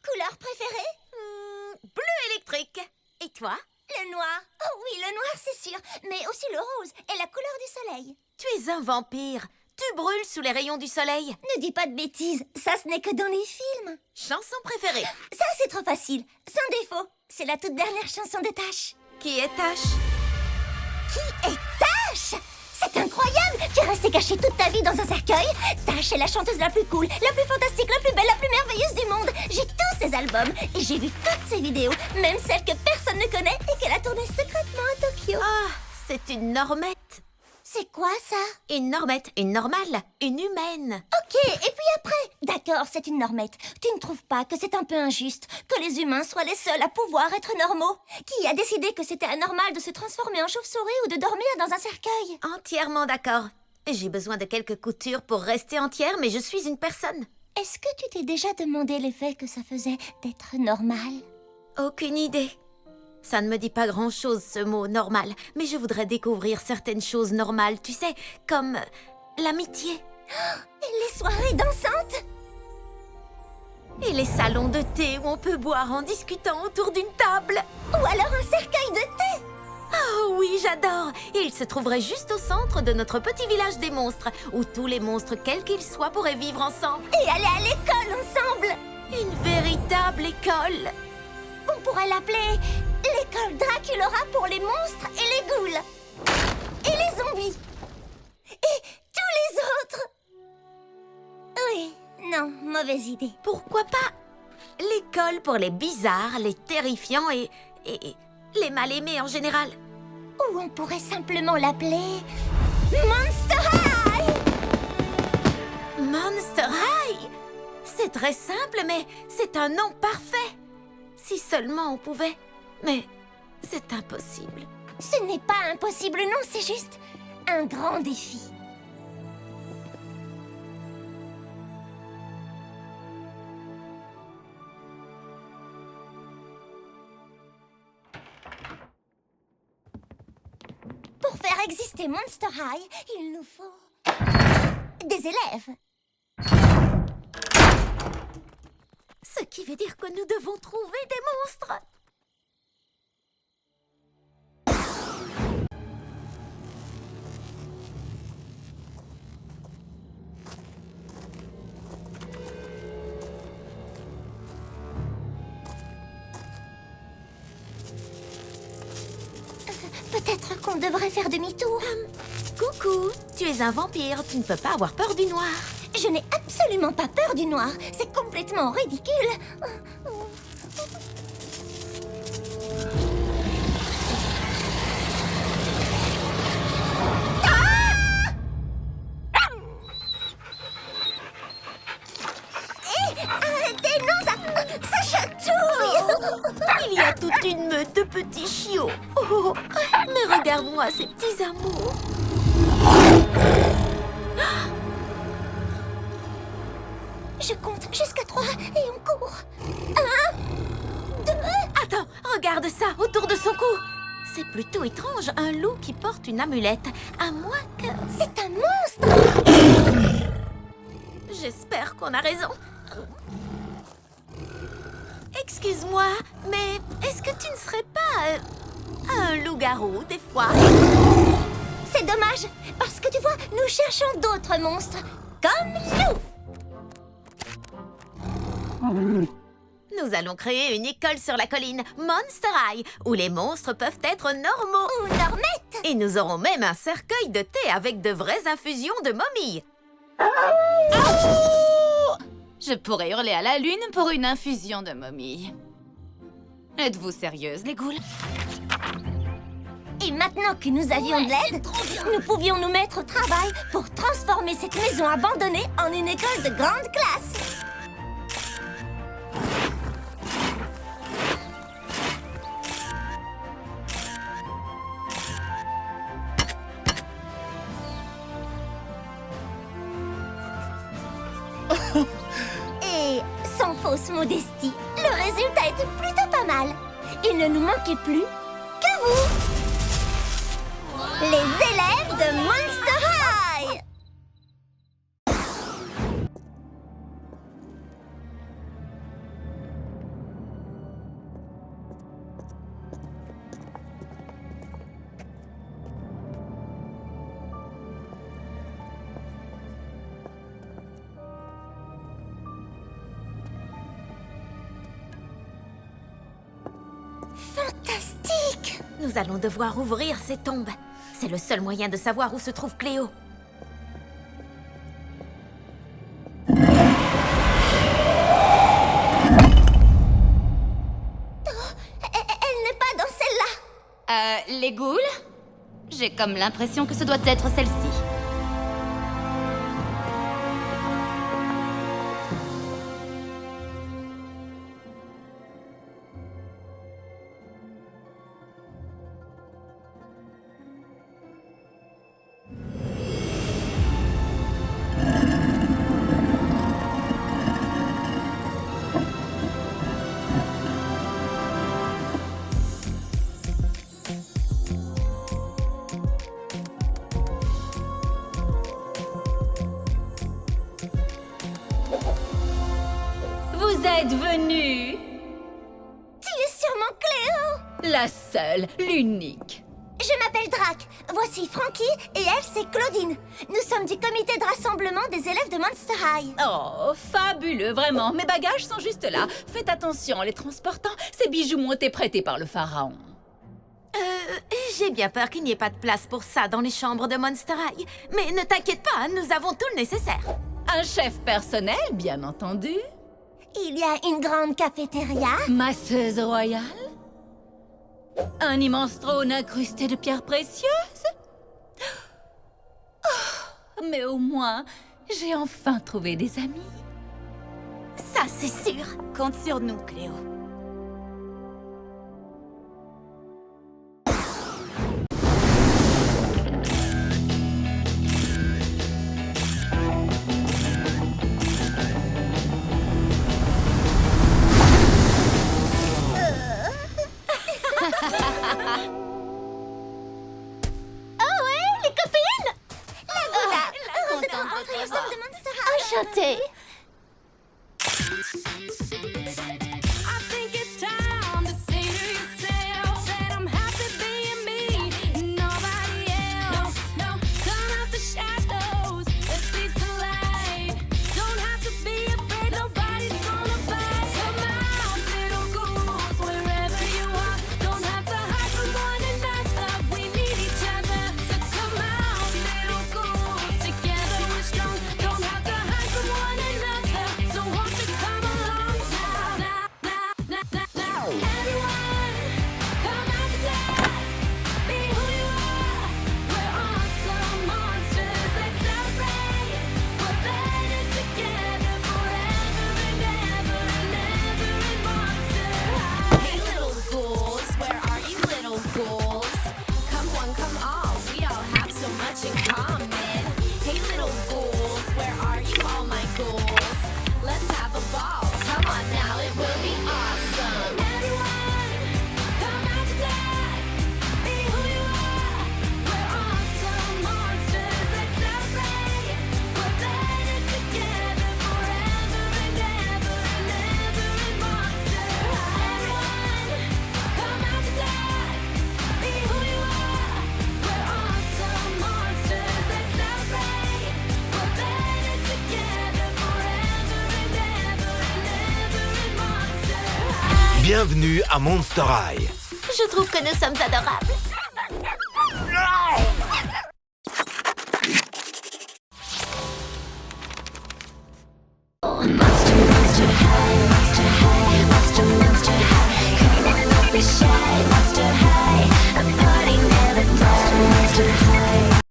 Couleur préférée? Bleu électrique. Et toi? Le noir. Oh oui, le noir, c'est sûr. Mais aussi le rose et la couleur du soleil. Tu es un vampire. Tu brûles sous les rayons du soleil. Ne dis pas de bêtises. Ça, ce n'est que dans les films. Chanson préférée? Ça, c'est trop facile. Sans défaut. C'est la toute dernière chanson de Tash. Qui est Tash? Qui est Tash? C'est incroyable! Tu es restée cachée toute ta vie dans un cercueil. Tash est la chanteuse la plus cool, la plus fantastique, la plus belle, la plus merveilleuse du monde. J'ai tous ses albums et j'ai vu toutes ses vidéos, même celles que personne ne connaît et qu'elle a tournées secrètement à Tokyo. Ah, c'est une normette. C'est quoi ça? Une normette, une normale, une humaine. Ok, et puis après? D'accord, c'est une normette. Tu ne trouves pas que c'est un peu injuste que les humains soient les seuls à pouvoir être normaux? Qui a décidé que c'était anormal de se transformer en chauve-souris ou de dormir dans un cercueil? Entièrement d'accord. J'ai besoin de quelques coutures pour rester entière, mais je suis une personne. Est-ce que tu t'es déjà demandé l'effet que ça faisait d'être normal? Aucune idée. Ça ne me dit pas grand-chose, ce mot « normal », mais je voudrais découvrir certaines choses normales, tu sais, comme l'amitié. Et les soirées dansantes? Et les salons de thé où on peut boire en discutant autour d'une table. Ou alors un cercueil de thé? Oh oui, j'adore. Et il se trouverait juste au centre de notre petit village des monstres, où tous les monstres, quels qu'ils soient, pourraient vivre ensemble. Et aller à l'école ensemble? Une véritable école. On pourrait l'appeler l'école Draculora pour les monstres et les ghouls. Et les zombies. Et tous les autres. Oui, non, mauvaise idée. Pourquoi pas l'école pour les bizarres, les terrifiants et les mal-aimés en général. Ou on pourrait simplement l'appeler Monster High. Monster High? C'est très simple, mais c'est un nom parfait. Si seulement on pouvait. Mais c'est impossible. Ce n'est pas impossible, non, c'est juste un grand défi. Pour faire exister Monster High, il nous faut des élèves. Ce qui veut dire que nous devons trouver des monstres. Peut-être qu'on devrait faire demi-tour. Coucou, tu es un vampire, tu ne peux pas avoir peur du noir. Je n'ai absolument pas peur du noir. C'est complètement ridicule. Arrêtez, non, ça chatouille. Il y a toute une meute de petits chiots. Oh, mais regarde-moi ces petits amours. Je compte jusqu'à 3 et on court. 1, 2... Attends, regarde ça, autour de son cou. C'est plutôt étrange, un loup qui porte une amulette. À moins que... C'est un monstre. J'espère qu'on a raison. Excuse-moi, mais est-ce que tu ne serais pas un loup-garou, des fois? C'est dommage, parce que tu vois, nous cherchons d'autres monstres, comme nous. Nous allons créer une école sur la colline, Monster High, où les monstres peuvent être normaux. Ou normettes. Et nous aurons même un cercueil de thé avec de vraies infusions de momies. Je pourrais hurler à la lune pour une infusion de momie. Êtes-vous sérieuse, les ghouls? Et maintenant que nous avions de l'aide, nous pouvions nous mettre au travail pour transformer cette maison abandonnée en une école de grande classe. Et sans fausse modestie, le résultat était plutôt pas mal. Il ne nous manquait plus que vous, les élèves de Monster High. fantastique! Nous allons devoir ouvrir ces tombes. C'est le seul moyen de savoir où se trouve Cléo. Elle n'est pas dans celle-là! Les ghouls? J'ai comme l'impression que ce doit être celle-ci. Vous êtes venue, Tu es sûrement Cléo! la seule, l'unique. Je m'appelle Drac. Voici Frankie et elle, c'est Claudine. Nous sommes du comité de rassemblement des élèves de Monster High. Oh, fabuleux, vraiment. Mes bagages sont juste là. Faites attention en les transportant. Ces bijoux m'ont été prêtés par le pharaon. J'ai bien peur qu'il n'y ait pas de place pour ça dans les chambres de Monster High. Mais ne t'inquiète pas, nous avons tout le nécessaire. Un chef personnel, bien entendu. Il y a une grande cafétéria. Masseuse royale. Un immense trône incrusté de pierres précieuses. Oh, mais au moins, j'ai enfin trouvé des amis. Ça, c'est sûr. Compte sur nous, Cléo. Oh ouais, les copines! La voilà! Heureuse de te rencontrer, nous sommes de Monster High. Enchantée! I think it's time to say to yourself that I'm happy being me, nobody else. No, come out the shadows, let's face the light. Don't have to be afraid, nobody's gonna bite. Come out, little ghouls, wherever you are. Don't have to hide from one another, we need each other. So come out, little ghouls, together we're strong. Don't have to hide from one another, so won't you come along now? Everyone, come out today. Be who you are. We're awesome monsters. Let's celebrate. We're better together forever and ever and ever in Monster High. Hey little ghouls, where are you little ghouls? Come one, come all, we all have so much in common. Hey little ghouls, where are you all my ghouls? Let's have a ball, come on now, it will be awesome. Everyone, come out today. Be who you are. We're awesome monsters. Let's celebrate. We're better together forever and ever and ever in Monster High. Everyone, come out today. Be who you are. We're awesome monsters. Let's celebrate. We're better together forever and ever and ever in Monster High. Bienvenue à Monster High. Je trouve que nous sommes adorables. Oh,